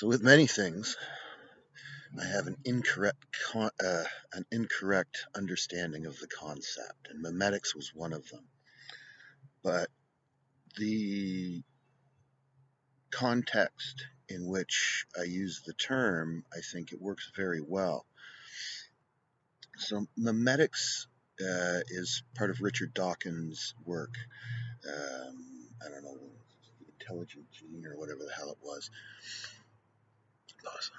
So with many things, I have an incorrect understanding of the concept, and memetics was one of them. But the context in which I use the term, I think it works very well. So memetics is part of Richard Dawkins' work. I don't know, Intelligent Gene or whatever the hell it was. Awesome.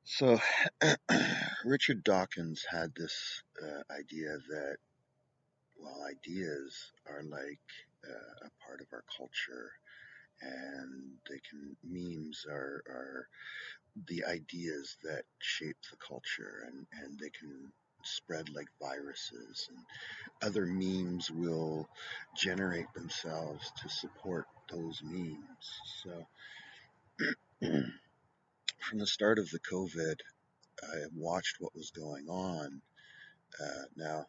So Richard Dawkins had this idea that, well, ideas are like a part of our culture, and memes are the ideas that shape the culture, and they can spread like viruses, and other memes will generate themselves to support those memes. So from the start of the COVID, I watched what was going on. Now,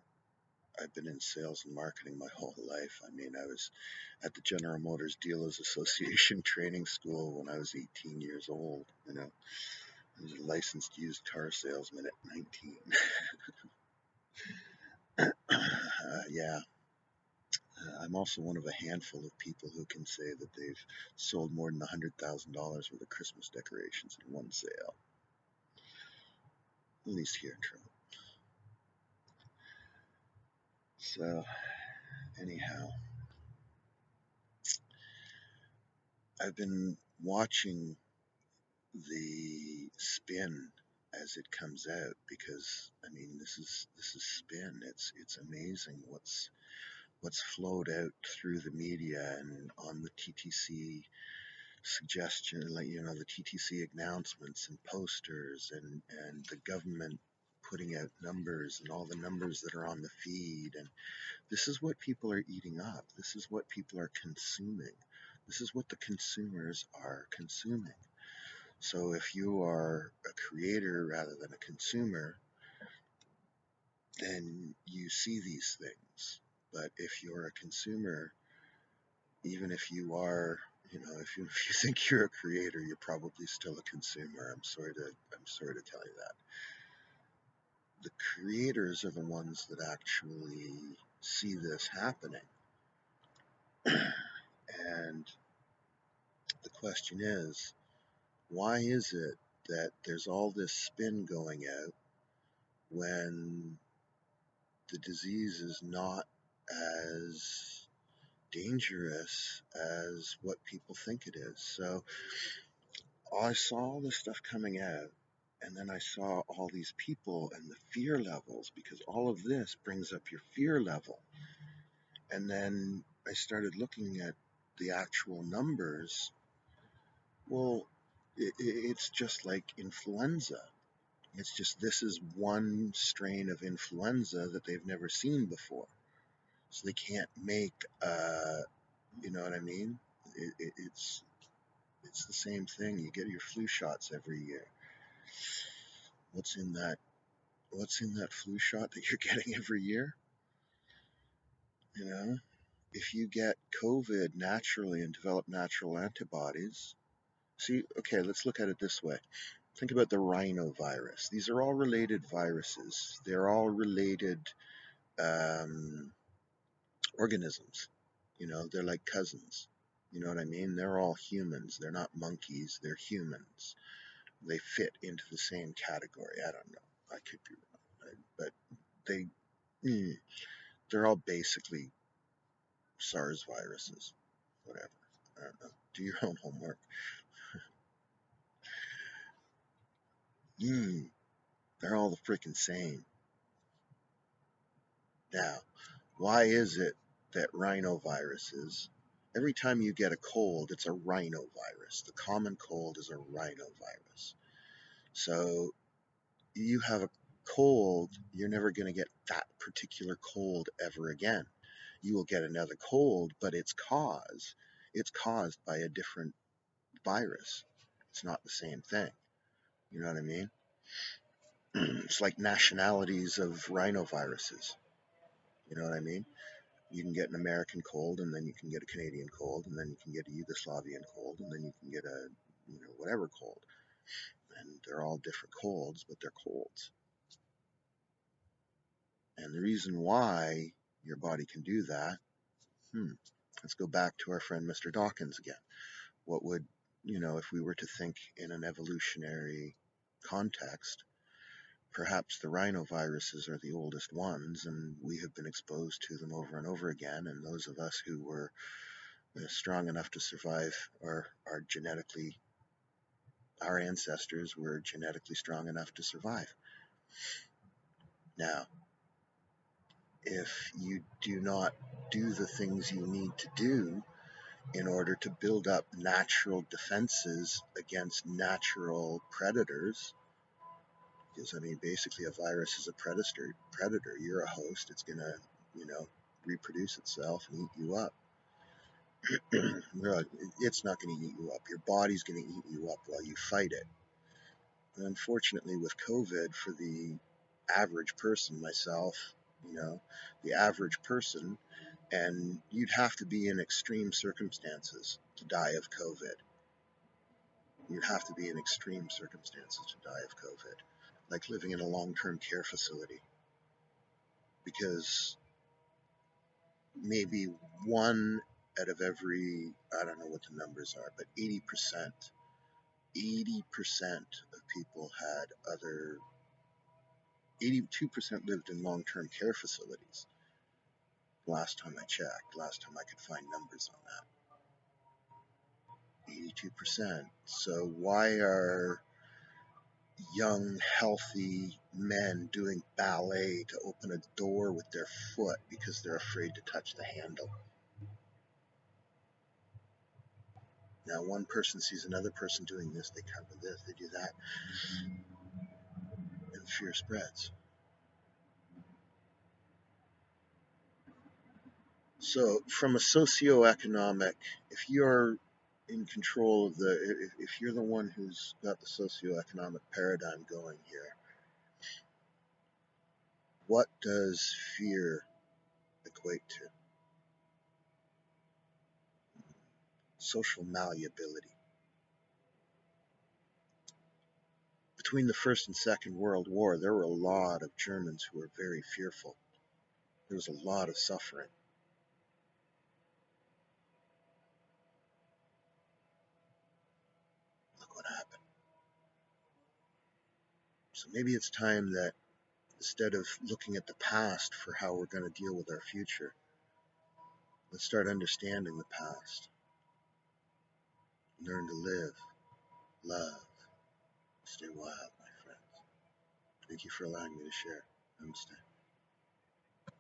I've been in sales and marketing my whole life. I mean, I was at the General Motors Dealers Association training school when I was 18 years old. I was a licensed used car salesman at 19. Yeah, I'm also one of a handful of people who can say that they've sold more than $100,000 worth of Christmas decorations in one sale, at least here in Toronto. So, anyhow, I've been watching the spin as it comes out, because I mean, this is spin. It's amazing what's flowed out through the media and on the TTC suggestion, like, the TTC announcements and posters, and the government putting out numbers, and all the numbers that are on the feed. And this is what people are eating up. This is what people are consuming. This is what the consumers are consuming. So if you are a creator rather than a consumer, then you see these things. But if you're a consumer, even if you are, if you think you're a creator, you're probably still a consumer. I'm sorry to tell you that. The creators are the ones that actually see this happening. And the question is, why is it that there's all this spin going out when the disease is not as dangerous as what people think it is? So I saw all this stuff coming out, and then I saw all these people and the fear levels, because all of this brings up your fear level. And then I started looking at the actual numbers. Well, it's just like influenza. It's just, this is one strain of influenza that they've never seen before. So they can't make, you know what I mean? It's the same thing. You get your flu shots every year. What's in that? What's in that flu shot that you're getting every year? You know, if you get COVID naturally and develop natural antibodies, see, okay, let's look at it this way. Think about the rhinovirus. These are all related viruses. They're all related um, organisms. They're like cousins. You know what I mean? They're all humans. They're not monkeys. They're humans. They fit into the same category. I don't know. I could be wrong, but they they're all basically SARS viruses. Whatever. I don't know. Do your own homework. They're all the freaking same. Now, why is it that rhinoviruses, every time you get a cold, it's a rhinovirus? The common cold is a rhinovirus. So you have a cold, you're never going to get that particular cold ever again. You will get another cold, but it's caused by a different virus. It's not the same thing. You know what I mean? It's like nationalities of rhinoviruses. You know what I mean? You can get an American cold, and then you can get a Canadian cold, and then you can get a Yugoslavian cold, and then you can get a, whatever cold. And they're all different colds, but they're colds. And the reason why your body can do that, let's go back to our friend Mr. Dawkins again. What would, if we were to think in an evolutionary context, perhaps the rhinoviruses are the oldest ones, and we have been exposed to them over and over again. And those of us who were strong enough to survive are genetically, our ancestors were genetically strong enough to survive. Now, if you do not do the things you need to do in order to build up natural defenses against natural predators, because basically a virus is a predator. You're a host. It's going to, reproduce itself and eat you up. It's not going to eat you up. Your body's going to eat you up while you fight it. And unfortunately, with COVID, for the average person, myself, the average person, and you'd have to be in extreme circumstances to die of COVID. You'd have to be in extreme circumstances to die of COVID, like living in a long-term care facility, because maybe one out of every, I don't know what the numbers are, but 80% of people had 82% lived in long-term care facilities. Last time I checked, last time I could find numbers on that. 82%. So why are young, healthy men doing ballet to open a door with their foot because they're afraid to touch the handle? Now, one person sees another person doing this, they cover this, they do that, and fear spreads. So, from a socioeconomic, if you're in control of if you're the one who's got the socioeconomic paradigm going here, what does fear equate to? Social malleability. Between the First and Second World War, there were a lot of Germans who were very fearful. There was a lot of suffering. Look what happened. So maybe it's time that instead of looking at the past for how we're going to deal with our future, let's start understanding the past. Learn to live, love, stay wild, my friends. Thank you for allowing me to share. Namaste.